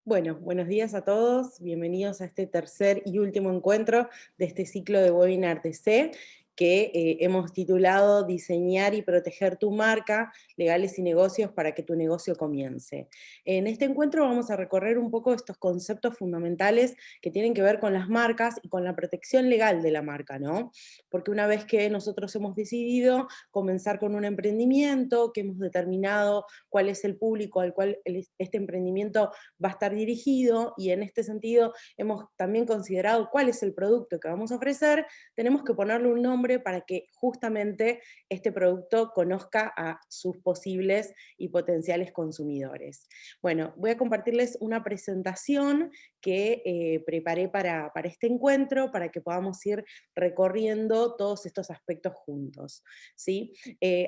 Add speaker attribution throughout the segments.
Speaker 1: Bueno, buenos días a todos, bienvenidos a este tercer y último encuentro de este ciclo de webinar de C, que hemos titulado Diseñar y proteger tu marca, legales y negocios para que tu negocio comience. En este encuentro vamos a recorrer un poco estos conceptos fundamentales que tienen que ver con las marcas y con la protección legal de la marca, ¿no? Porque una vez que nosotros hemos decidido comenzar con un emprendimiento, que hemos determinado cuál es el público al cual este emprendimiento va a estar dirigido, y en este sentido hemos también considerado cuál es el producto que vamos a ofrecer, tenemos que ponerle un nombre para que justamente este producto conozca a sus posibles y potenciales consumidores. Bueno, voy a compartirles una presentación que preparé para este encuentro, para que podamos ir recorriendo todos estos aspectos juntos, ¿sí?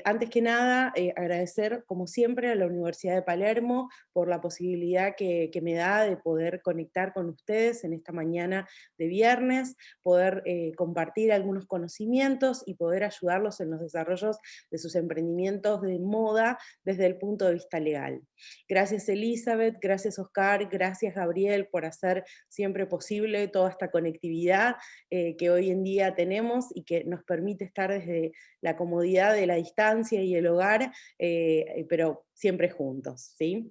Speaker 1: Antes que nada, agradecer, como siempre, a la Universidad de Palermo por la posibilidad que me da de poder conectar con ustedes en esta mañana de viernes, poder compartir algunos conocimientos y poder ayudarlos en los desarrollos de sus emprendimientos de moda desde el punto de vista legal. Gracias Elizabeth, gracias Oscar, gracias Gabriel por hacer siempre posible toda esta conectividad que hoy en día tenemos y que nos permite estar desde la comodidad de la distancia y el hogar, pero siempre juntos, ¿sí?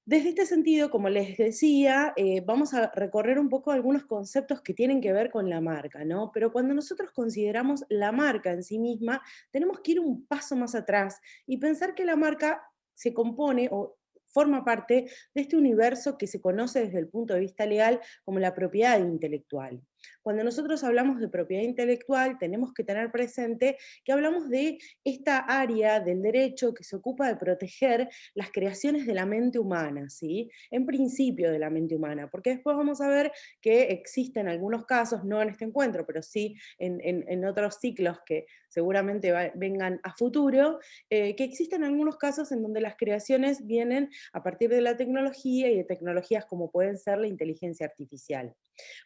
Speaker 1: Desde este sentido, como les decía, vamos a recorrer un poco algunos conceptos que tienen que ver con la marca, ¿no? Pero cuando nosotros consideramos la marca en sí misma, tenemos que ir un paso más atrás y pensar que la marca se compone o forma parte de este universo que se conoce desde el punto de vista legal como la propiedad intelectual. Cuando nosotros hablamos de propiedad intelectual, tenemos que tener presente que hablamos de esta área del derecho que se ocupa de proteger las creaciones de la mente humana, ¿sí? En principio de la mente humana, porque después vamos a ver que existen algunos casos, no en este encuentro, pero sí en otros ciclos que seguramente vengan a futuro, que existen algunos casos en donde las creaciones vienen a partir de la tecnología y de tecnologías como pueden ser la inteligencia artificial.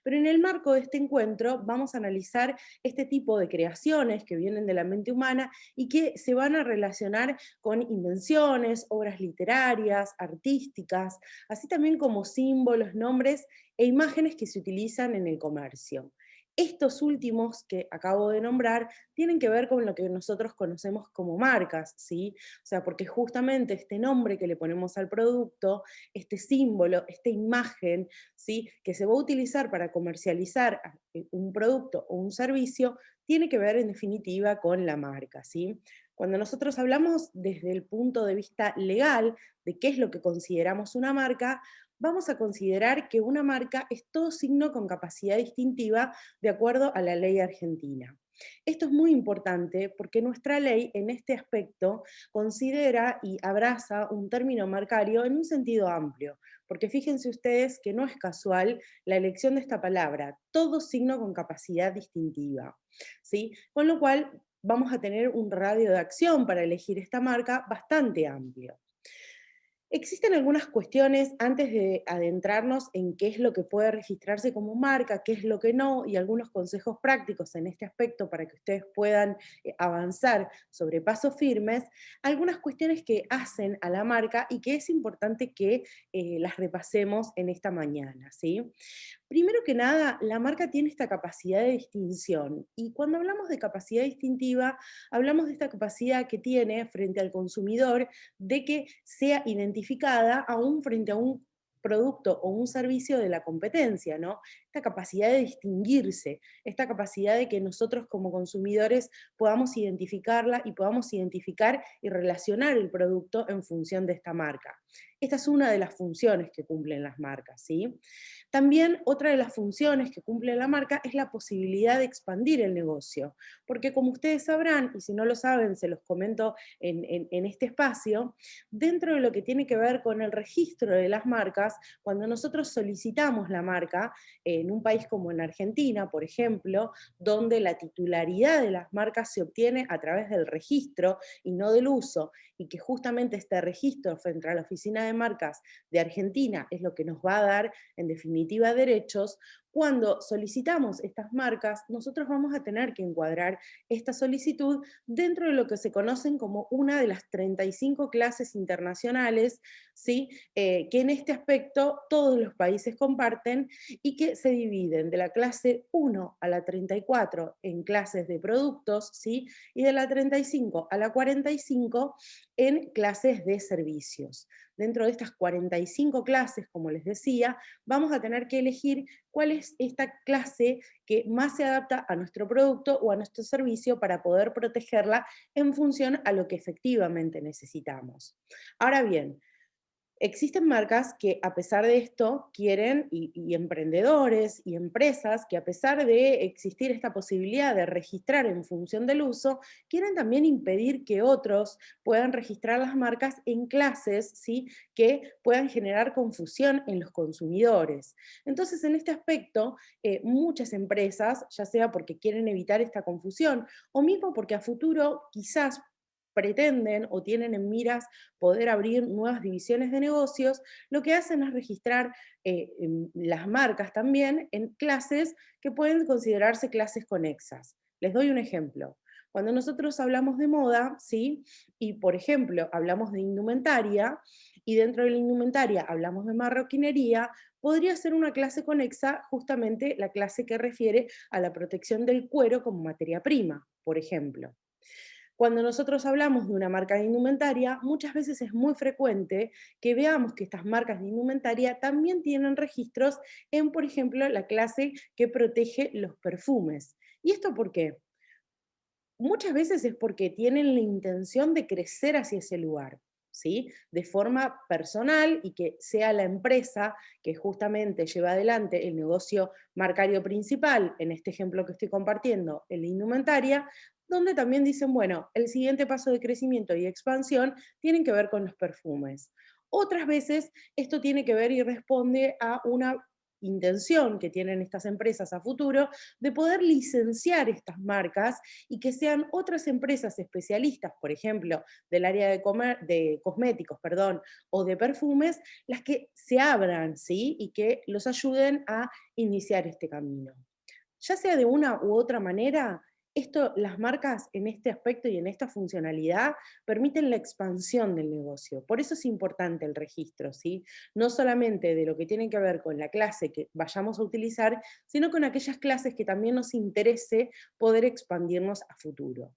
Speaker 1: Pero en el marco de este encuentro vamos a analizar este tipo de creaciones que vienen de la mente humana y que se van a relacionar con invenciones, obras literarias, artísticas, así también como símbolos, nombres e imágenes que se utilizan en el comercio. Estos últimos que acabo de nombrar tienen que ver con lo que nosotros conocemos como marcas, ¿sí? O sea, porque justamente este nombre que le ponemos al producto, este símbolo, esta imagen, ¿sí? Que se va a utilizar para comercializar un producto o un servicio, tiene que ver en definitiva con la marca, ¿sí? Cuando nosotros hablamos desde el punto de vista legal de qué es lo que consideramos una marca, vamos a considerar que una marca es todo signo con capacidad distintiva de acuerdo a la ley argentina. Esto es muy importante porque nuestra ley en este aspecto considera y abraza un término marcario en un sentido amplio, porque fíjense ustedes que no es casual la elección de esta palabra, todo signo con capacidad distintiva, ¿sí? Con lo cual vamos a tener un radio de acción para elegir esta marca bastante amplio. Existen algunas cuestiones antes de adentrarnos en qué es lo que puede registrarse como marca, qué es lo que no, y algunos consejos prácticos en este aspecto para que ustedes puedan avanzar sobre pasos firmes, algunas cuestiones que hacen a la marca y que es importante que las repasemos en esta mañana, ¿sí? Primero que nada, la marca tiene esta capacidad de distinción y cuando hablamos de capacidad distintiva, hablamos de esta capacidad que tiene frente al consumidor de que sea identificada aún frente a un producto o un servicio de la competencia, ¿no? Esta capacidad de distinguirse, esta capacidad de que nosotros como consumidores podamos identificarla y podamos identificar y relacionar el producto en función de esta marca. Esta es una de las funciones que cumplen las marcas, ¿sí? También otra de las funciones que cumple la marca es la posibilidad de expandir el negocio, porque como ustedes sabrán, y si no lo saben, se los comento en este espacio, dentro de lo que tiene que ver con el registro de las marcas, cuando nosotros solicitamos la marca en un país como en Argentina, por ejemplo, donde la titularidad de las marcas se obtiene a través del registro y no del uso, y que justamente este registro frente a la Oficina de Marcas de Argentina es lo que nos va a dar, en definitiva, derechos, cuando solicitamos estas marcas, nosotros vamos a tener que encuadrar esta solicitud dentro de lo que se conocen como una de las 35 clases internacionales, ¿sí? Que en este aspecto todos los países comparten y que se dividen de la clase 1 a la 34 en clases de productos, ¿sí? Y de la 35 a la 45 en clases de servicios. Dentro de estas 45 clases, como les decía, vamos a tener que elegir cuál es esta clase que más se adapta a nuestro producto o a nuestro servicio para poder protegerla en función a lo que efectivamente necesitamos. Ahora bien, existen marcas que a pesar de esto quieren, y emprendedores y empresas que a pesar de existir esta posibilidad de registrar en función del uso, quieren también impedir que otros puedan registrar las marcas en clases, ¿sí? Que puedan generar confusión en los consumidores. Entonces, en este aspecto, muchas empresas, ya sea porque quieren evitar esta confusión o mismo porque a futuro quizás pretenden o tienen en miras poder abrir nuevas divisiones de negocios, lo que hacen es registrar las marcas también en clases que pueden considerarse clases conexas. Les doy un ejemplo. Cuando nosotros hablamos de moda, ¿sí? Y por ejemplo hablamos de indumentaria, y dentro de la indumentaria hablamos de marroquinería, podría ser una clase conexa justamente la clase que refiere a la protección del cuero como materia prima, por ejemplo. Cuando nosotros hablamos de una marca de indumentaria, muchas veces es muy frecuente que veamos que estas marcas de indumentaria también tienen registros en, por ejemplo, la clase que protege los perfumes. ¿Y esto por qué? Muchas veces es porque tienen la intención de crecer hacia ese lugar, ¿sí? De forma personal y que sea la empresa que justamente lleva adelante el negocio marcario principal, en este ejemplo que estoy compartiendo, en la indumentaria, donde también dicen, bueno, el siguiente paso de crecimiento y expansión tienen que ver con los perfumes. Otras veces esto tiene que ver y responde a una intención que tienen estas empresas a futuro de poder licenciar estas marcas y que sean otras empresas especialistas, por ejemplo, del área de cosméticos, perdón, o de perfumes, las que se abran, ¿sí? Y que los ayuden a iniciar este camino. Ya sea de una u otra manera, las marcas en este aspecto y en esta funcionalidad permiten la expansión del negocio. Por eso es importante el registro, ¿sí? No solamente de lo que tiene que ver con la clase que vayamos a utilizar, sino con aquellas clases que también nos interese poder expandirnos a futuro.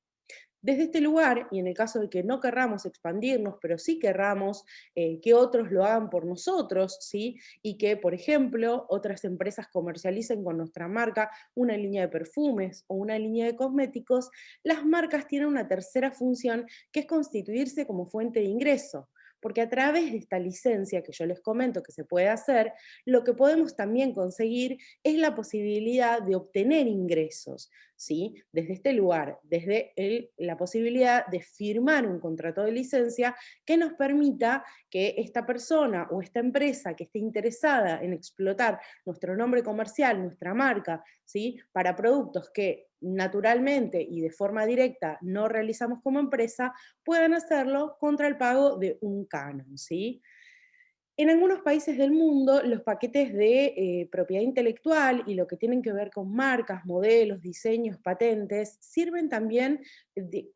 Speaker 1: Desde este lugar, y en el caso de que no querramos expandirnos, pero sí querramos que otros lo hagan por nosotros, ¿sí? Y que, por ejemplo, otras empresas comercialicen con nuestra marca una línea de perfumes o una línea de cosméticos, las marcas tienen una tercera función que es constituirse como fuente de ingreso. Porque a través de esta licencia que yo les comento que se puede hacer, lo que podemos también conseguir es la posibilidad de obtener ingresos. ¿Sí? Desde este lugar, desde la posibilidad de firmar un contrato de licencia que nos permita que esta persona o esta empresa que esté interesada en explotar nuestro nombre comercial, nuestra marca, ¿sí? Para productos que naturalmente y de forma directa no realizamos como empresa, puedan hacerlo contra el pago de un canon, ¿sí? En algunos países del mundo, los paquetes de propiedad intelectual y lo que tienen que ver con marcas, modelos, diseños, patentes, sirven también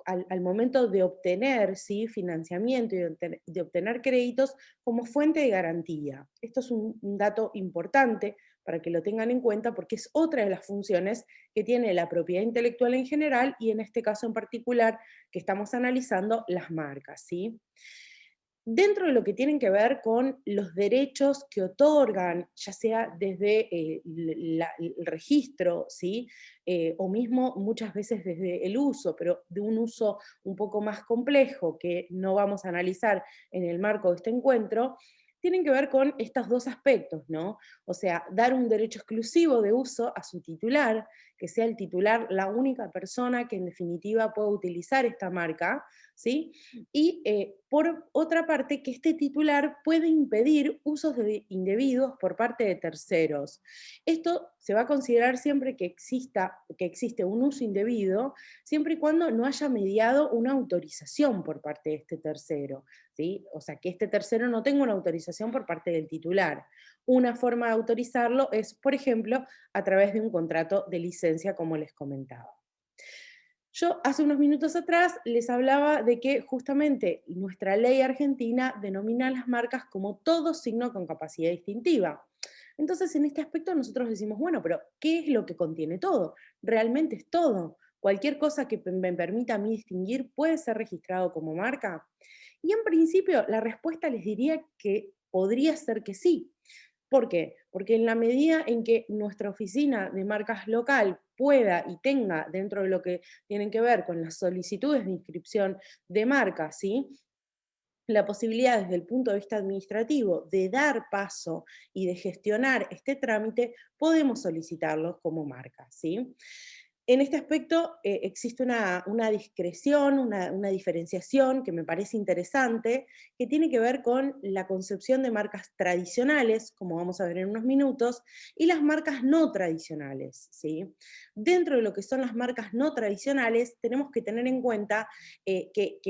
Speaker 1: al momento de obtener, ¿sí? Financiamiento y de obtener créditos como fuente de garantía. Esto es un dato importante para que lo tengan en cuenta porque es otra de las funciones que tiene la propiedad intelectual en general y en este caso en particular que estamos analizando las marcas, ¿sí? Dentro de lo que tienen que ver con los derechos que otorgan, ya sea desde el registro, ¿sí? O mismo muchas veces desde el uso, pero de un uso un poco más complejo que no vamos a analizar en el marco de este encuentro, tienen que ver con estos dos aspectos, ¿no? O sea, dar un derecho exclusivo de uso a su titular, que sea el titular la única persona que en definitiva pueda utilizar esta marca, ¿sí? Y por otra parte, que este titular puede impedir usos indebidos por parte de terceros. Esto se va a considerar siempre que existe un uso indebido, siempre y cuando no haya mediado una autorización por parte de este tercero, ¿sí? O sea, que este tercero no tenga una autorización por parte del titular. Una forma de autorizarlo es, por ejemplo, a través de un contrato de licencia, como les comentaba. Yo hace unos minutos atrás les hablaba de que justamente nuestra ley argentina denomina las marcas como todo signo con capacidad distintiva. Entonces, en este aspecto nosotros decimos, bueno, pero ¿qué es lo que contiene todo? Realmente es todo. Cualquier cosa que me permita a mí distinguir puede ser registrado como marca. Y en principio, la respuesta les diría que podría ser que sí. ¿Por qué? Porque en la medida en que nuestra oficina de marcas local pueda y tenga dentro de lo que tienen que ver con las solicitudes de inscripción de marcas, ¿sí? La posibilidad desde el punto de vista administrativo de dar paso y de gestionar este trámite, podemos solicitarlos como marca, ¿sí? En este aspecto existe una discreción, una diferenciación que me parece interesante, que tiene que ver con la concepción de marcas tradicionales, como vamos a ver en unos minutos, y las marcas no tradicionales, ¿sí? Dentro de lo que son las marcas no tradicionales, tenemos que tener en cuenta que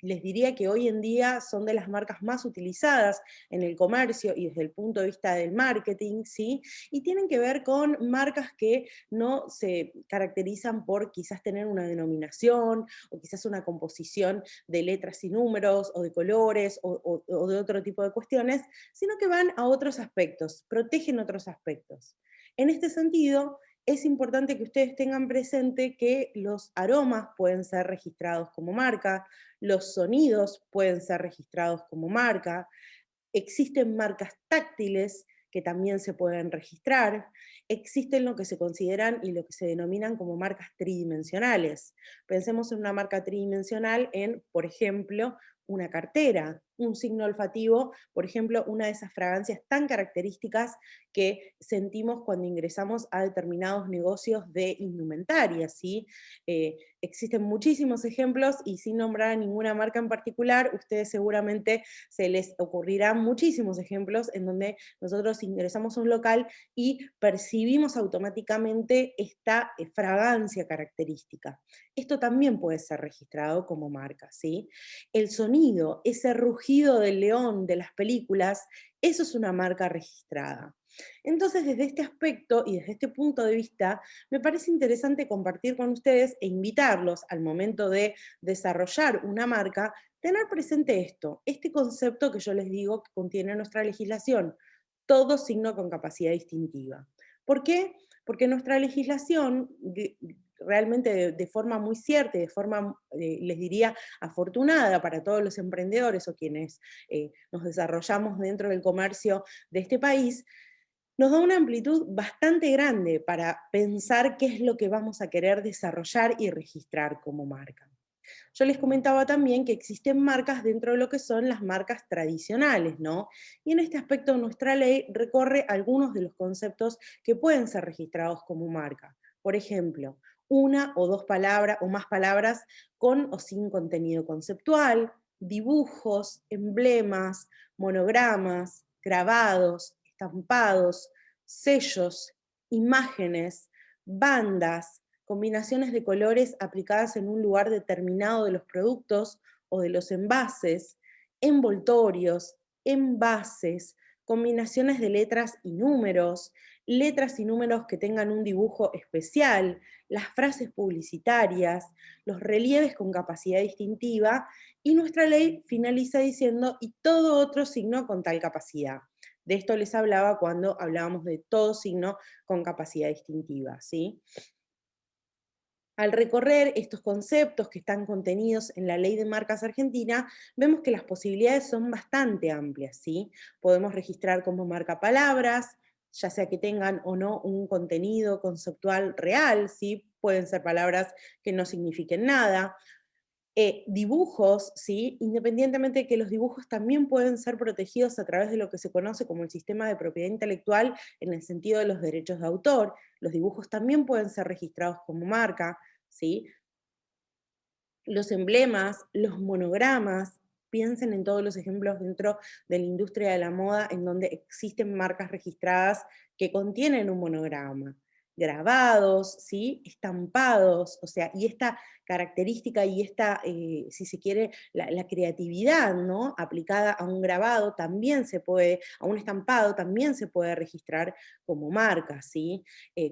Speaker 1: les diría que hoy en día son de las marcas más utilizadas en el comercio y desde el punto de vista del marketing, ¿sí? Y tienen que ver con marcas que no se caracterizan por quizás tener una denominación o quizás una composición de letras y números o de colores o de otro tipo de cuestiones, sino que van a otros aspectos, protegen otros aspectos. En este sentido, es importante que ustedes tengan presente que los aromas pueden ser registrados como marca, los sonidos pueden ser registrados como marca, existen marcas táctiles que también se pueden registrar, existen lo que se consideran y lo que se denominan como marcas tridimensionales. Pensemos en una marca tridimensional en, por ejemplo, una cartera, un signo olfativo, por ejemplo, una de esas fragancias tan características que sentimos cuando ingresamos a determinados negocios de indumentaria, ¿sí? Existen muchísimos ejemplos y sin nombrar a ninguna marca en particular, ustedes seguramente se les ocurrirán muchísimos ejemplos en donde nosotros ingresamos a un local y percibimos automáticamente esta fragancia característica. Esto también puede ser registrado como marca, ¿sí? El sonido, ese rugido del león de las películas, eso es una marca registrada. Entonces, desde este aspecto y desde este punto de vista, me parece interesante compartir con ustedes e invitarlos al momento de desarrollar una marca, tener presente esto, este concepto que yo les digo que contiene nuestra legislación, todo signo con capacidad distintiva. ¿Por qué? Porque nuestra legislación, realmente de forma muy cierta y de forma, les diría, afortunada para todos los emprendedores o quienes nos desarrollamos dentro del comercio de este país, nos da una amplitud bastante grande para pensar qué es lo que vamos a querer desarrollar y registrar como marca. Yo les comentaba también que existen marcas dentro de lo que son las marcas tradicionales, ¿no? Y en este aspecto nuestra ley recorre algunos de los conceptos que pueden ser registrados como marca. Por ejemplo, una o dos palabras o más palabras con o sin contenido conceptual, dibujos, emblemas, monogramas, grabados, estampados, sellos, imágenes, bandas, combinaciones de colores aplicadas en un lugar determinado de los productos o de los envases, envoltorios, envases, combinaciones de letras y números que tengan un dibujo especial, las frases publicitarias, los relieves con capacidad distintiva, y nuestra ley finaliza diciendo y todo otro signo con tal capacidad. De esto les hablaba cuando hablábamos de todo signo con capacidad distintiva, ¿sí? Al recorrer estos conceptos que están contenidos en la Ley de Marcas Argentina, vemos que las posibilidades son bastante amplias, ¿sí? Podemos registrar como marca palabras, ya sea que tengan o no un contenido conceptual real, ¿sí? Pueden ser palabras que no signifiquen nada. Dibujos, ¿sí? Independientemente de que los dibujos también pueden ser protegidos a través de lo que se conoce como el sistema de propiedad intelectual en el sentido de los derechos de autor. Los dibujos también pueden ser registrados como marca, ¿sí? los emblemas, los monogramas. Piensen en todos los ejemplos dentro de la industria de la moda en donde existen marcas registradas que contienen un monograma, grabados, ¿sí? Estampados, o sea, y esta característica y esta, si se quiere, la creatividad, ¿no? Aplicada a un grabado también se puede, a un estampado también se puede registrar como marca, ¿sí?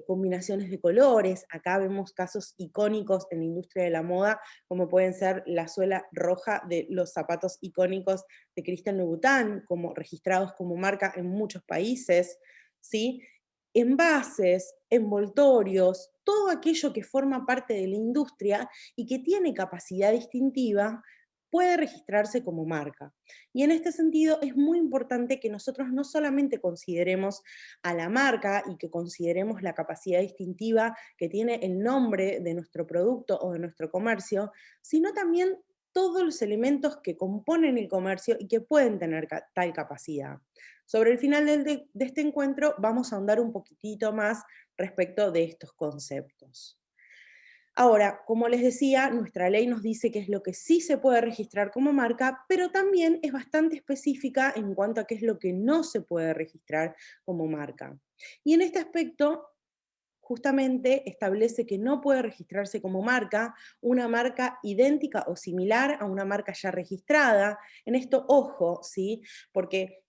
Speaker 1: Combinaciones de colores, acá vemos casos icónicos en la industria de la moda, como pueden ser la suela roja de los zapatos icónicos de Christian Louboutin, como registrados como marca en muchos países, ¿sí? Envases, envoltorios, todo aquello que forma parte de la industria y que tiene capacidad distintiva, puede registrarse como marca. Y en este sentido es muy importante que nosotros no solamente consideremos a la marca y que consideremos la capacidad distintiva que tiene el nombre de nuestro producto o de nuestro comercio, sino también todos los elementos que componen el comercio y que pueden tener tal capacidad. Sobre el final de este encuentro vamos a ahondar un poquitito más respecto de estos conceptos. Ahora, como les decía, nuestra ley nos dice qué es lo que sí se puede registrar como marca, pero también es bastante específica en cuanto a qué es lo que no se puede registrar como marca. Y en este aspecto, justamente establece que no puede registrarse como marca una marca idéntica o similar a una marca ya registrada. En esto, ojo, ¿sí? Porque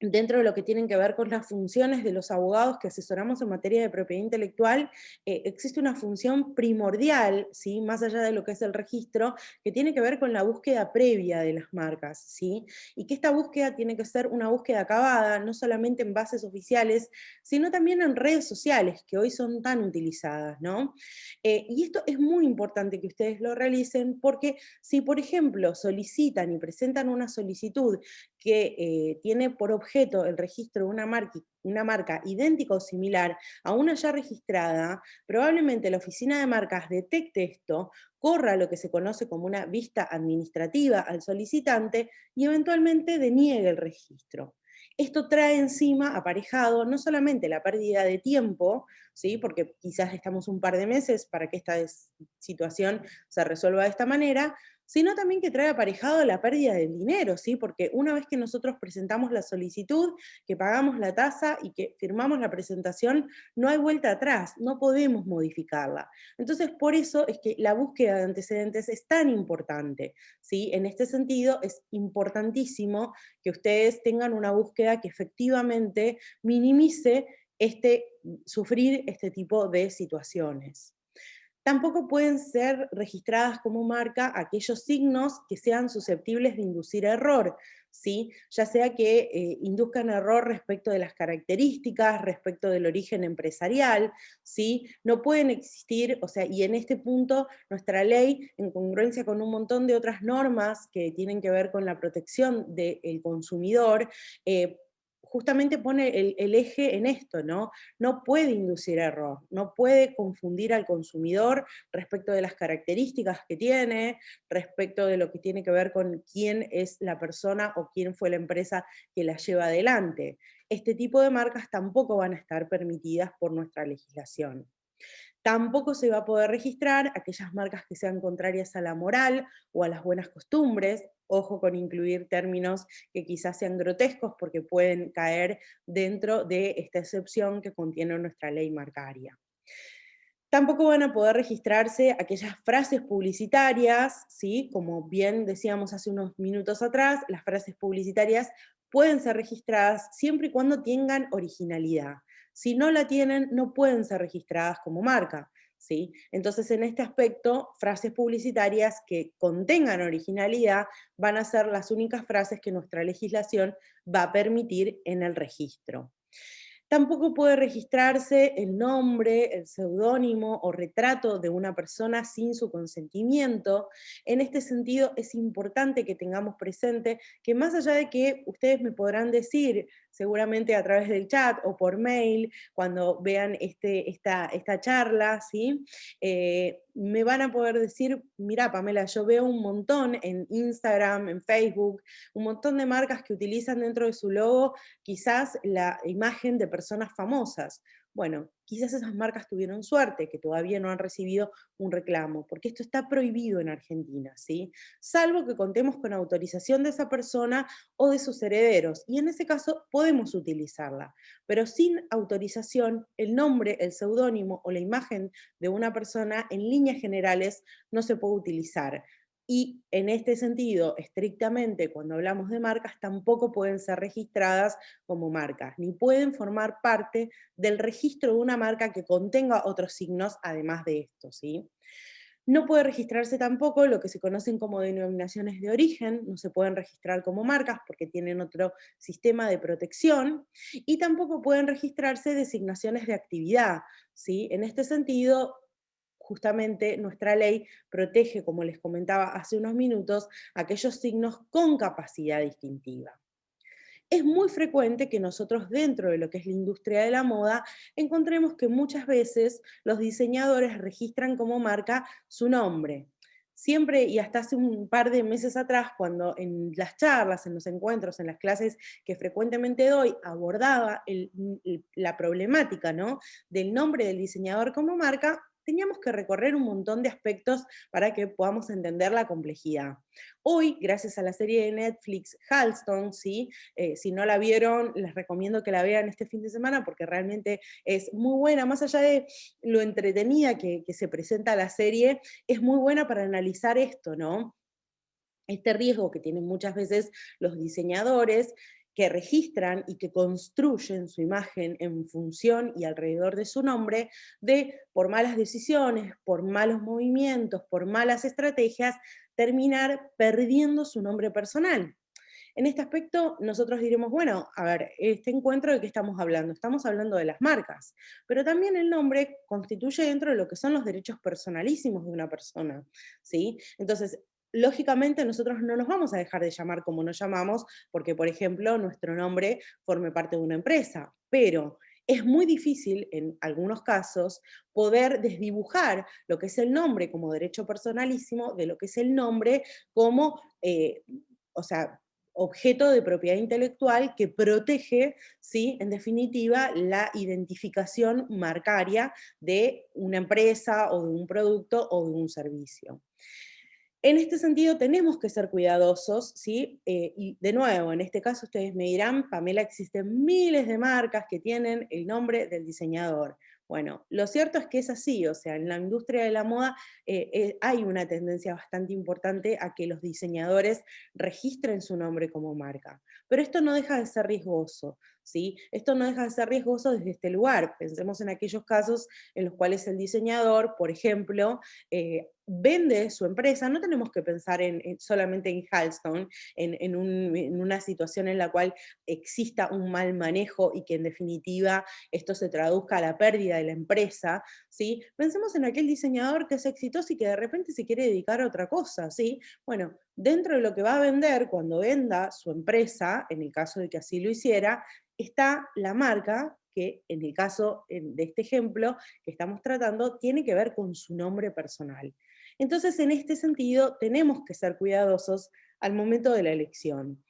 Speaker 1: dentro de lo que tienen que ver con las funciones de los abogados que asesoramos en materia de propiedad intelectual, existe una función primordial, ¿sí? Más allá de lo que es el registro, que tiene que ver con la búsqueda previa de las marcas, ¿sí? Y que esta búsqueda tiene que ser una búsqueda acabada, no solamente en bases oficiales, sino también en redes sociales, que hoy son tan utilizadas, ¿no? Y esto es muy importante que ustedes lo realicen porque si, por ejemplo, solicitan y presentan una solicitud que tiene por objeto el registro de una marca idéntica o similar a una ya registrada, probablemente la oficina de marcas detecte esto, corra lo que se conoce como una vista administrativa al solicitante y eventualmente deniegue el registro. Esto trae encima aparejado no solamente la pérdida de tiempo, ¿sí? Porque quizás estamos un par de meses para que esta situación se resuelva de esta manera, sino también que trae aparejado la pérdida del dinero, ¿sí? Porque una vez que nosotros presentamos la solicitud, que pagamos la tasa y que firmamos la presentación, no hay vuelta atrás, no podemos modificarla. Entonces, por eso es que la búsqueda de antecedentes es tan importante, ¿sí? En este sentido, es importantísimo que ustedes tengan una búsqueda que efectivamente minimice sufrir este tipo de situaciones. Tampoco pueden ser registradas como marca aquellos signos que sean susceptibles de inducir error, ¿sí? Ya sea que induzcan error respecto de las características, respecto del origen empresarial, ¿sí? No pueden existir, o sea, y en este punto nuestra ley, en congruencia con un montón de otras normas que tienen que ver con la protección del consumidor, justamente pone el eje en esto, ¿no? No puede inducir error, no puede confundir al consumidor respecto de las características que tiene, respecto de lo que tiene que ver con quién es la persona o quién fue la empresa que la lleva adelante. Este tipo de marcas tampoco van a estar permitidas por nuestra legislación. Tampoco se va a poder registrar aquellas marcas que sean contrarias a la moral o a las buenas costumbres. Ojo con incluir términos que quizás sean grotescos porque pueden caer dentro de esta excepción que contiene nuestra ley marcaria. Tampoco van a poder registrarse aquellas frases publicitarias, ¿sí? Como bien decíamos hace unos minutos atrás, las frases publicitarias pueden ser registradas siempre y cuando tengan originalidad. Si no la tienen, no pueden ser registradas como marca, ¿sí? Entonces, en este aspecto, frases publicitarias que contengan originalidad van a ser las únicas frases que nuestra legislación va a permitir en el registro. Tampoco puede registrarse el nombre, el seudónimo o retrato de una persona sin su consentimiento. En este sentido, es importante que tengamos presente que más allá de que ustedes me podrán decir, seguramente a través del chat o por mail, cuando vean esta charla, ¿sí? Me van a poder decir, mira, Pamela, yo veo un montón en Instagram, en Facebook, un montón de marcas que utilizan dentro de su logo quizás la imagen de personas famosas. Bueno, quizás esas marcas tuvieron suerte, que todavía no han recibido un reclamo, porque esto está prohibido en Argentina, ¿sí? Salvo que contemos con autorización de esa persona o de sus herederos, y en ese caso podemos utilizarla. Pero sin autorización, el nombre, el seudónimo o la imagen de una persona en líneas generales no se puede utilizar. Y en este sentido, estrictamente, cuando hablamos de marcas, tampoco pueden ser registradas como marcas, ni pueden formar parte del registro de una marca que contenga otros signos además de esto, ¿sí? No puede registrarse tampoco lo que se conocen como denominaciones de origen, no se pueden registrar como marcas porque tienen otro sistema de protección, y tampoco pueden registrarse designaciones de actividad, ¿sí? En este sentido, justamente nuestra ley protege, como les comentaba hace unos minutos, aquellos signos con capacidad distintiva. Es muy frecuente que nosotros dentro de lo que es la industria de la moda encontremos que muchas veces los diseñadores registran como marca su nombre. Siempre y hasta hace un par de meses atrás, cuando en las charlas, en los encuentros, en las clases que frecuentemente doy, abordaba la problemática, ¿no?, del nombre del diseñador como marca, teníamos que recorrer un montón de aspectos para que podamos entender la complejidad. Hoy, gracias a la serie de Netflix Halston, ¿sí? Si no la vieron, les recomiendo que la vean este fin de semana porque realmente es muy buena, más allá de lo entretenida que se presenta la serie, es muy buena para analizar esto, ¿no? Este riesgo que tienen muchas veces los diseñadores que registran y que construyen su imagen en función y alrededor de su nombre, de por malas decisiones, por malos movimientos, por malas estrategias, terminar perdiendo su nombre personal. En este aspecto, nosotros diremos, bueno, a ver, este encuentro de qué estamos hablando. Estamos hablando de las marcas, pero también el nombre constituye dentro de lo que son los derechos personalísimos de una persona, ¿sí? Entonces, lógicamente nosotros no nos vamos a dejar de llamar como nos llamamos, porque, por ejemplo, nuestro nombre forme parte de una empresa, pero es muy difícil, en algunos casos, poder desdibujar lo que es el nombre como derecho personalísimo de lo que es el nombre como, o sea, objeto de propiedad intelectual que protege, ¿sí?, en definitiva, la identificación marcaria de una empresa o de un producto o de un servicio. En este sentido, tenemos que ser cuidadosos, ¿sí? Y de nuevo, en este caso ustedes me dirán, Pamela, existen miles de marcas que tienen el nombre del diseñador. Bueno, lo cierto es que es así, o sea, en la industria de la moda hay una tendencia bastante importante a que los diseñadores registren su nombre como marca. Pero esto no deja de ser riesgoso, ¿sí? Esto no deja de ser riesgoso desde este lugar. Pensemos en aquellos casos en los cuales el diseñador, por ejemplo, vende su empresa. No tenemos que pensar solamente en Halston, en una situación en la cual exista un mal manejo y que en definitiva esto se traduzca a la pérdida de la empresa, ¿sí? Pensemos en aquel diseñador que es exitoso y que de repente se quiere dedicar a otra cosa, ¿sí? Bueno, dentro de lo que va a vender, cuando venda su empresa, en el caso de que así lo hiciera, está la marca que en el caso de este ejemplo que estamos tratando, tiene que ver con su nombre personal. Entonces, en este sentido, tenemos que ser cuidadosos al momento de la elección.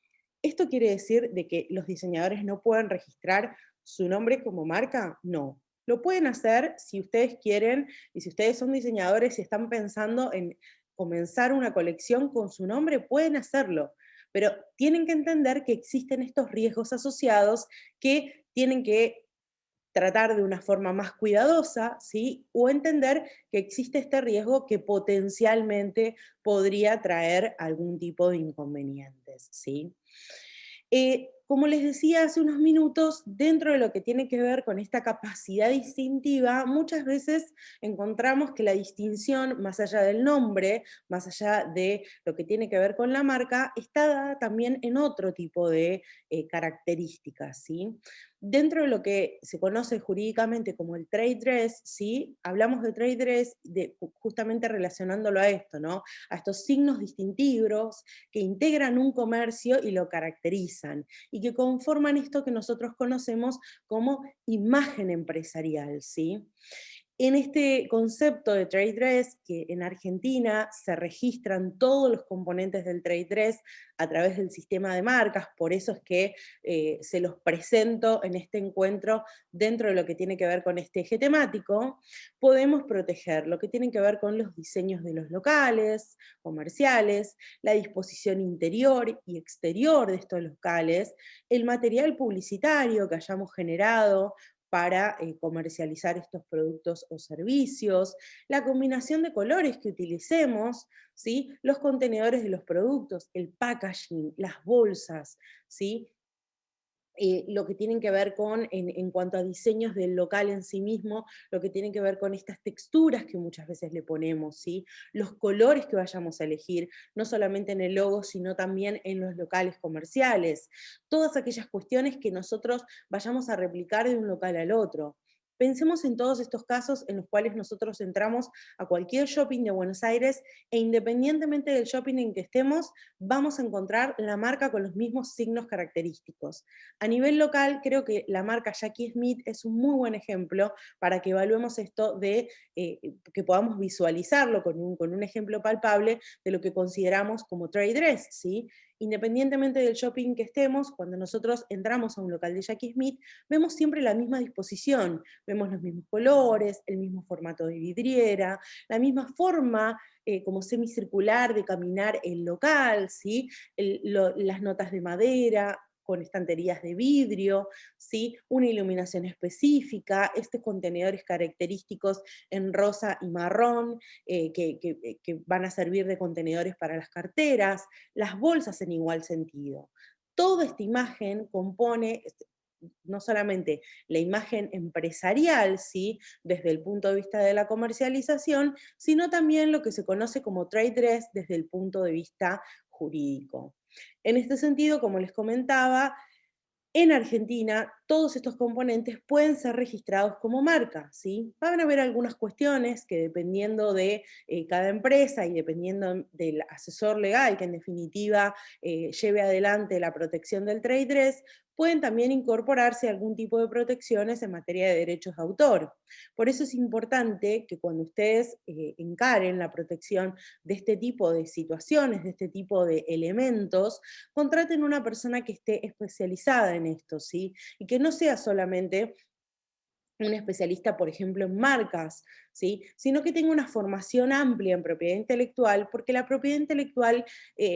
Speaker 1: ¿Esto quiere decir de que los diseñadores no puedan registrar su nombre como marca? No. Lo pueden hacer si ustedes quieren y si ustedes son diseñadores y están pensando en comenzar una colección con su nombre, pueden hacerlo. Pero tienen que entender que existen estos riesgos asociados que tienen que tratar de una forma más cuidadosa, ¿sí? O entender que existe este riesgo que potencialmente podría traer algún tipo de inconvenientes, ¿sí? Como les decía hace unos minutos, dentro de lo que tiene que ver con esta capacidad distintiva, muchas veces encontramos que la distinción, más allá del nombre, más allá de lo que tiene que ver con la marca, está dada también en otro tipo de características, ¿sí? Dentro de lo que se conoce jurídicamente como el trade dress, ¿sí? Hablamos de trade dress justamente relacionándolo a esto, ¿no? A estos signos distintivos que integran un comercio y lo caracterizan, y que conforman esto que nosotros conocemos como imagen empresarial, ¿sí? En este concepto de trade dress, que en Argentina se registran todos los componentes del trade dress a través del sistema de marcas, por eso es que se los presento en este encuentro dentro de lo que tiene que ver con este eje temático, podemos proteger lo que tiene que ver con los diseños de los locales, comerciales, la disposición interior y exterior de estos locales, el material publicitario que hayamos generado para comercializar estos productos o servicios, la combinación de colores que utilicemos, ¿sí? Los contenedores de los productos, el packaging, las bolsas, ¿sí? Lo que tienen que ver con, en cuanto a diseños del local en sí mismo, lo que tienen que ver con estas texturas que muchas veces le ponemos, ¿sí? Los colores que vayamos a elegir, no solamente en el logo, sino también en los locales comerciales. Todas aquellas cuestiones que nosotros vayamos a replicar de un local al otro. Pensemos en todos estos casos en los cuales nosotros entramos a cualquier shopping de Buenos Aires e independientemente del shopping en que estemos, vamos a encontrar la marca con los mismos signos característicos. A nivel local, creo que la marca Jackie Smith es un muy buen ejemplo para que evaluemos esto de que podamos visualizarlo con un ejemplo palpable de lo que consideramos como trade dress, ¿sí? Independientemente del shopping que estemos, cuando nosotros entramos a un local de Jackie Smith, vemos siempre la misma disposición, vemos los mismos colores, el mismo formato de vidriera, la misma forma como semicircular de caminar el local, ¿sí? Las notas de madera, con estanterías de vidrio, ¿sí? Una iluminación específica, estos contenedores característicos en rosa y marrón, que van a servir de contenedores para las carteras, las bolsas en igual sentido. Toda esta imagen compone no solamente la imagen empresarial, ¿sí? Desde el punto de vista de la comercialización, sino también lo que se conoce como trade dress desde el punto de vista jurídico. En este sentido, como les comentaba, en Argentina, todos estos componentes pueden ser registrados como marca, ¿sí? Van a haber algunas cuestiones que dependiendo de cada empresa y dependiendo del asesor legal, que en definitiva lleve adelante la protección del trade dress, pueden también incorporarse algún tipo de protecciones en materia de derechos de autor. Por eso es importante que cuando ustedes encaren la protección de este tipo de situaciones, de este tipo de elementos, contraten una persona que esté especializada en esto, ¿sí? Y que no sea solamente un especialista, por ejemplo, en marcas, ¿sí? Sino que tenga una formación amplia en propiedad intelectual, porque la propiedad intelectual,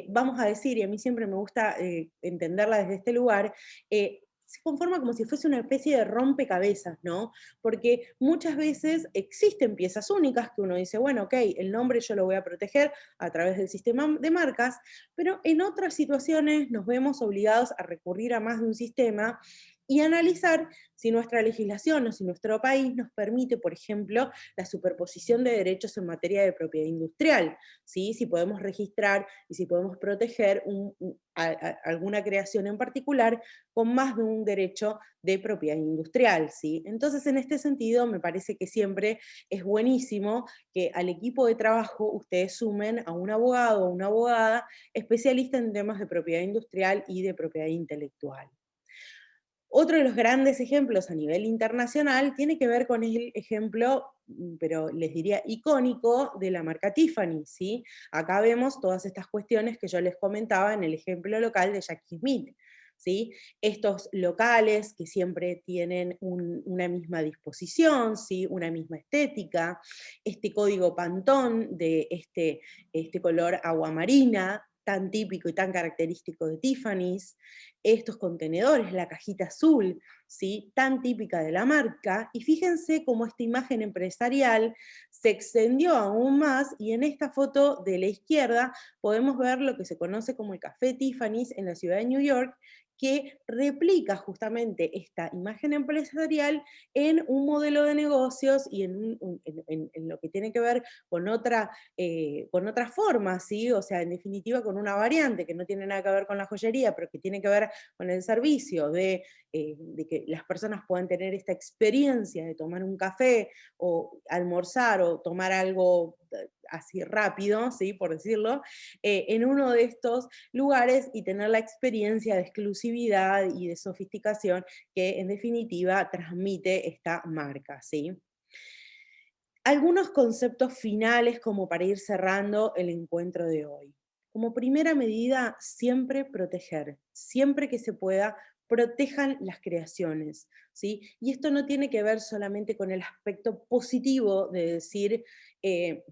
Speaker 1: vamos a decir, y a mí siempre me gusta entenderla desde este lugar, se conforma como si fuese una especie de rompecabezas, ¿no? Porque muchas veces existen piezas únicas que uno dice, bueno, ok, el nombre yo lo voy a proteger a través del sistema de marcas, pero en otras situaciones nos vemos obligados a recurrir a más de un sistema y analizar si nuestra legislación o si nuestro país nos permite, por ejemplo, la superposición de derechos en materia de propiedad industrial, ¿sí? Si podemos registrar y si podemos proteger alguna creación en particular con más de un derecho de propiedad industrial, ¿sí? Entonces, en este sentido, me parece que siempre es buenísimo que al equipo de trabajo ustedes sumen a un abogado o una abogada especialista en temas de propiedad industrial y de propiedad intelectual. Otro de los grandes ejemplos a nivel internacional tiene que ver con el ejemplo, pero les diría icónico, de la marca Tiffany, ¿sí? Acá vemos todas estas cuestiones que yo les comentaba en el ejemplo local de Jackie Smith, ¿sí? Estos locales que siempre tienen una misma disposición, ¿sí? Una misma estética, este código Pantone de este color aguamarina, tan típico y tan característico de Tiffany's, estos contenedores, la cajita azul, ¿sí? Tan típica de la marca, y fíjense cómo esta imagen empresarial se extendió aún más, y en esta foto de la izquierda podemos ver lo que se conoce como el Café Tiffany's en la ciudad de New York, que replica justamente esta imagen empresarial en un modelo de negocios y en lo que tiene que ver con otra forma, ¿sí? O sea, en definitiva con una variante que no tiene nada que ver con la joyería, pero que tiene que ver con el servicio de que las personas puedan tener esta experiencia de tomar un café o almorzar o tomar algo así rápido, ¿sí? Por decirlo, en uno de estos lugares y tener la experiencia de exclusividad y de sofisticación que en definitiva transmite esta marca, ¿sí? Algunos conceptos finales como para ir cerrando el encuentro de hoy. Como primera medida, siempre proteger, siempre que se pueda, protejan las creaciones, ¿sí? Y esto no tiene que ver solamente con el aspecto positivo de decir, eh,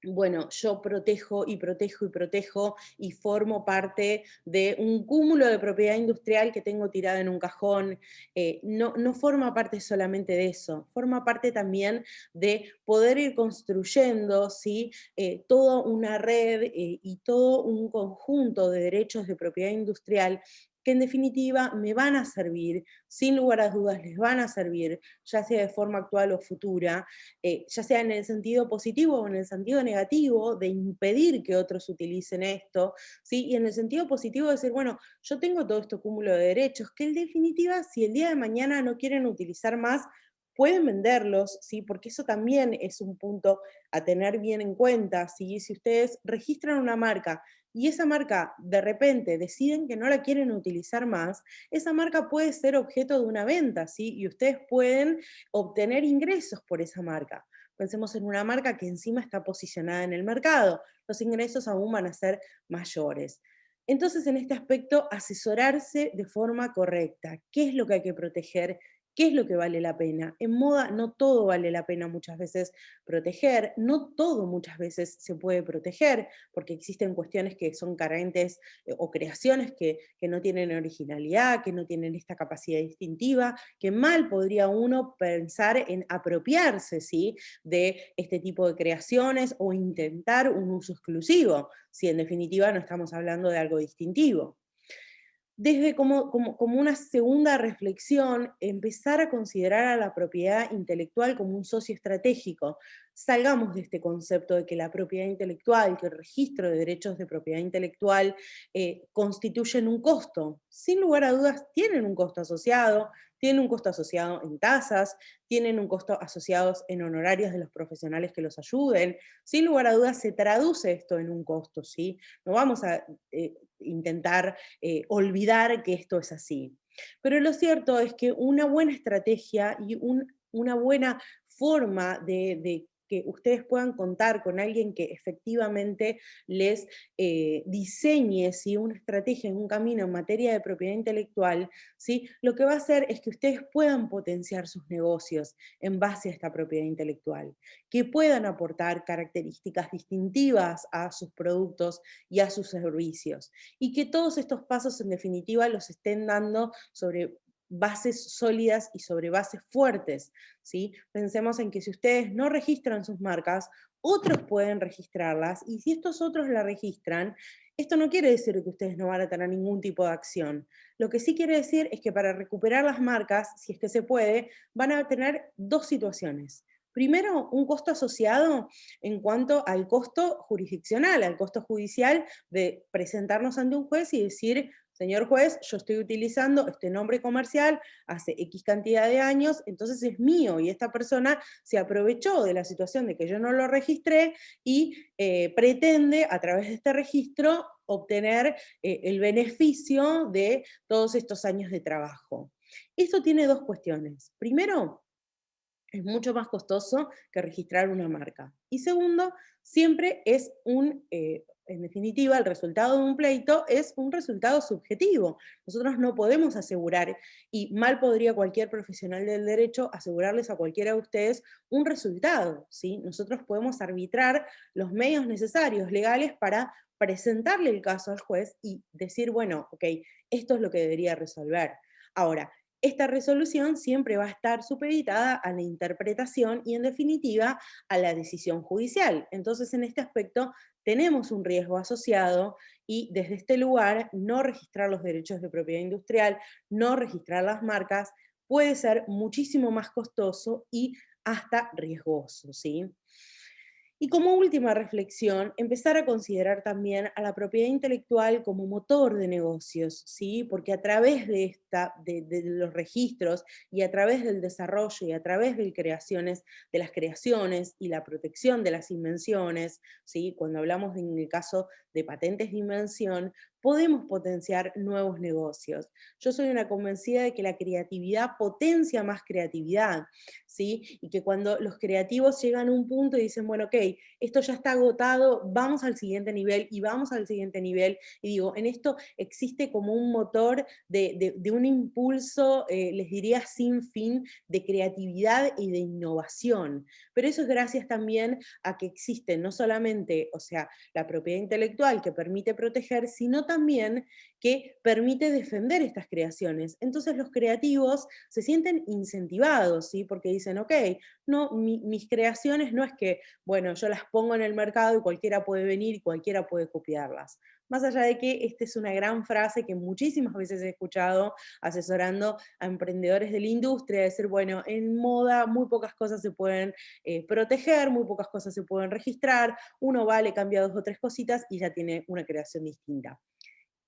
Speaker 1: bueno, yo protejo y protejo y protejo y formo parte de un cúmulo de propiedad industrial que tengo tirada en un cajón. No forma parte solamente de eso, forma parte también de poder ir construyendo, ¿sí? Toda una red y todo un conjunto de derechos de propiedad industrial que en definitiva me van a servir, sin lugar a dudas les van a servir, ya sea de forma actual o futura, ya sea en el sentido positivo o en el sentido negativo, de impedir que otros utilicen esto, ¿sí? Y en el sentido positivo de decir, bueno, yo tengo todo este cúmulo de derechos, que en definitiva, si el día de mañana no quieren utilizar más, pueden venderlos, ¿sí? Porque eso también es un punto a tener bien en cuenta, ¿sí? Si ustedes registran una marca y esa marca de repente deciden que no la quieren utilizar más, esa marca puede ser objeto de una venta, ¿sí? Y ustedes pueden obtener ingresos por esa marca. Pensemos en una marca que encima está posicionada en el mercado, los ingresos aún van a ser mayores. Entonces, en este aspecto, asesorarse de forma correcta. ¿Qué es lo que hay que proteger? ¿Qué es lo que vale la pena? En moda no todo vale la pena muchas veces proteger, no todo muchas veces se puede proteger, porque existen cuestiones que son carentes o creaciones que no tienen originalidad, que no tienen esta capacidad distintiva, que mal podría uno pensar en apropiarse, ¿sí? De este tipo de creaciones o intentar un uso exclusivo, si en definitiva no estamos hablando de algo distintivo. Desde como una segunda reflexión, empezar a considerar a la propiedad intelectual como un socio estratégico. Salgamos de este concepto de que la propiedad intelectual, que el registro de derechos de propiedad intelectual constituyen un costo. Sin lugar a dudas, tienen un costo asociado en tasas, tienen un costo asociados en honorarios de los profesionales que los ayuden. Sin lugar a dudas, se traduce esto en un costo, ¿sí? No vamos a intentar olvidar que esto es así. Pero lo cierto es que una buena estrategia y una buena forma de que ustedes puedan contar con alguien que efectivamente les diseñe ¿sí? Una estrategia en un camino en materia de propiedad intelectual, ¿sí? Lo que va a hacer es que ustedes puedan potenciar sus negocios en base a esta propiedad intelectual, que puedan aportar características distintivas a sus productos y a sus servicios, y que todos estos pasos en definitiva los estén dando sobre bases sólidas y sobre bases fuertes, ¿sí? Pensemos en que si ustedes no registran sus marcas, otros pueden registrarlas, y si estos otros la registran, esto no quiere decir que ustedes no van a tener ningún tipo de acción. Lo que sí quiere decir es que para recuperar las marcas, si es que se puede, van a tener dos situaciones. Primero, un costo asociado en cuanto al costo jurisdiccional, al costo judicial de presentarnos ante un juez y decir, señor juez, yo estoy utilizando este nombre comercial hace X cantidad de años, entonces es mío y esta persona se aprovechó de la situación de que yo no lo registré y pretende a través de este registro obtener el beneficio de todos estos años de trabajo. Esto tiene dos cuestiones. Primero, es mucho más costoso que registrar una marca. Y segundo, siempre es en definitiva, el resultado de un pleito es un resultado subjetivo. Nosotros no podemos asegurar, y mal podría cualquier profesional del derecho asegurarles a cualquiera de ustedes un resultado, ¿sí? Nosotros podemos arbitrar los medios necesarios legales para presentarle el caso al juez y decir, bueno, ok, esto es lo que debería resolver. Ahora, esta resolución siempre va a estar supeditada a la interpretación y, en definitiva, a la decisión judicial. Entonces, en este aspecto, tenemos un riesgo asociado y desde este lugar, no registrar los derechos de propiedad industrial, no registrar las marcas, puede ser muchísimo más costoso y hasta riesgoso, ¿sí? Y como última reflexión, empezar a considerar también a la propiedad intelectual como motor de negocios, ¿sí? Porque a través de los registros y a través del desarrollo y a través de las creaciones y la protección de las invenciones, ¿sí? Cuando hablamos en el caso de patentes de invención, podemos potenciar nuevos negocios. Yo soy una convencida de que la creatividad potencia más creatividad, ¿sí? Y que cuando los creativos llegan a un punto y dicen, bueno, ok, esto ya está agotado, vamos al siguiente nivel y vamos al siguiente nivel. Y digo, en esto existe como un motor de un impulso, les diría, sin fin de creatividad y de innovación. Pero eso es gracias también a que existe no solamente, o sea, la propiedad intelectual que permite proteger, sino también que permite defender estas creaciones. Entonces los creativos se sienten incentivados, ¿sí? Porque dicen, ok, no, mis creaciones no es que, bueno, yo las pongo en el mercado y cualquiera puede venir y cualquiera puede copiarlas. Más allá de que esta es una gran frase que muchísimas veces he escuchado asesorando a emprendedores de la industria, decir, bueno, en moda muy pocas cosas se pueden proteger, muy pocas cosas se pueden registrar, uno va, le cambia dos o tres cositas y ya tiene una creación distinta.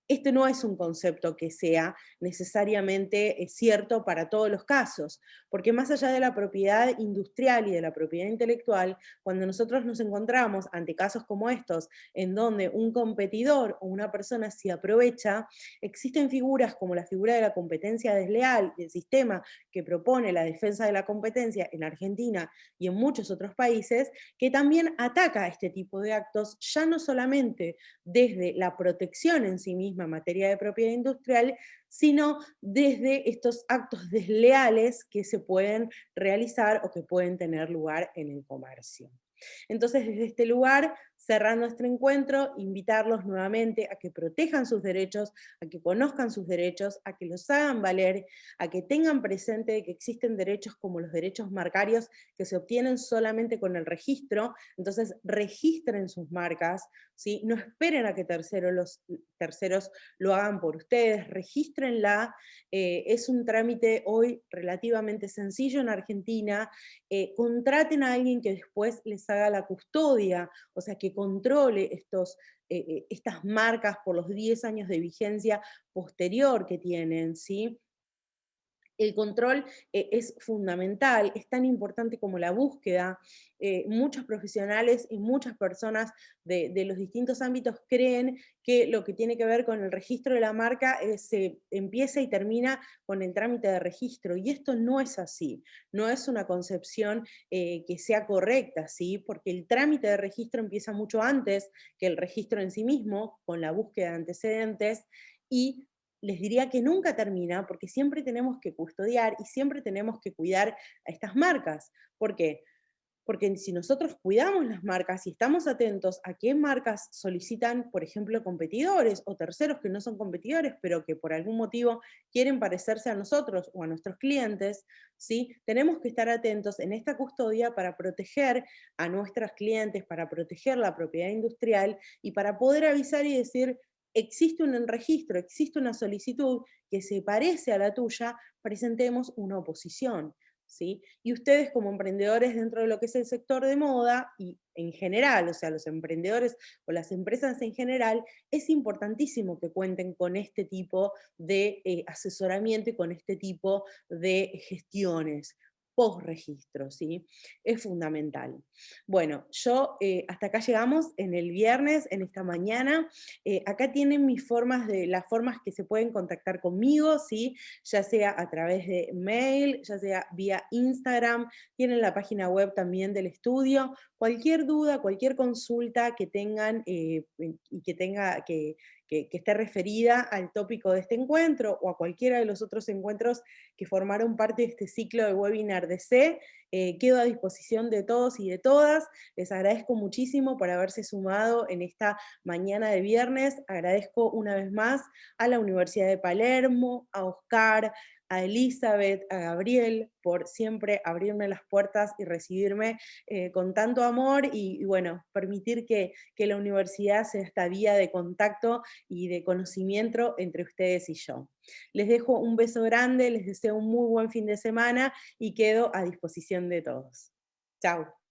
Speaker 1: Este no es un concepto que sea necesariamente cierto para todos los casos, porque más allá de la propiedad industrial y de la propiedad intelectual, cuando nosotros nos encontramos ante casos como estos, en donde un competidor o una persona se aprovecha, existen figuras como la figura de la competencia desleal, del sistema que propone la defensa de la competencia en Argentina y en muchos otros países, que también ataca este tipo de actos, ya no solamente desde la protección en sí misma en materia de propiedad industrial, sino desde estos actos desleales que se pueden realizar o que pueden tener lugar en el comercio. Entonces, desde este lugar, cerrar nuestro encuentro, invitarlos nuevamente a que protejan sus derechos, a que conozcan sus derechos, a que los hagan valer, a que tengan presente que existen derechos como los derechos marcarios que se obtienen solamente con el registro. Entonces, registren sus marcas, ¿sí? No esperen a que terceros lo hagan por ustedes, regístrenla. Es un trámite hoy relativamente sencillo en Argentina. Contraten a alguien que después les haga la custodia, o sea, que controle estas marcas por los 10 años de vigencia posterior que tienen, ¿sí? El control es fundamental, es tan importante como la búsqueda. Muchos profesionales y muchas personas de los distintos ámbitos creen que lo que tiene que ver con el registro de la marca se empieza y termina con el trámite de registro, y esto no es así, no es una concepción que sea correcta, ¿sí? Porque el trámite de registro empieza mucho antes que el registro en sí mismo, con la búsqueda de antecedentes, y les diría que nunca termina porque siempre tenemos que custodiar y siempre tenemos que cuidar a estas marcas. ¿Por qué? Porque si nosotros cuidamos las marcas y estamos atentos a qué marcas solicitan, por ejemplo, competidores o terceros que no son competidores, pero que por algún motivo quieren parecerse a nosotros o a nuestros clientes, ¿sí? Tenemos que estar atentos en esta custodia para proteger a nuestros clientes, para proteger la propiedad industrial y para poder avisar y decir, existe un registro, existe una solicitud que se parece a la tuya, presentemos una oposición. ¿Sí? Y ustedes como emprendedores dentro de lo que es el sector de moda y en general, o sea, los emprendedores o las empresas en general, es importantísimo que cuenten con este tipo de asesoramiento y con este tipo de gestiones post-registro, ¿sí? Es fundamental. Bueno, yo hasta acá llegamos en el viernes, en esta mañana. Acá tienen las formas que se pueden contactar conmigo, ¿sí? Ya sea a través de mail, ya sea vía Instagram, tienen la página web también del estudio. Cualquier duda, cualquier consulta que tengan y que esté referida al tópico de este encuentro o a cualquiera de los otros encuentros que formaron parte de este ciclo de webinar de C, quedo a disposición de todos y de todas. Les agradezco muchísimo por haberse sumado en esta mañana de viernes. Agradezco una vez más a la Universidad de Palermo, a Oscar, a Elizabeth, a Gabriel, por siempre abrirme las puertas y recibirme con tanto amor y bueno, permitir que la universidad sea esta vía de contacto y de conocimiento entre ustedes y yo. Les dejo un beso grande, les deseo un muy buen fin de semana y quedo a disposición de todos. Chao.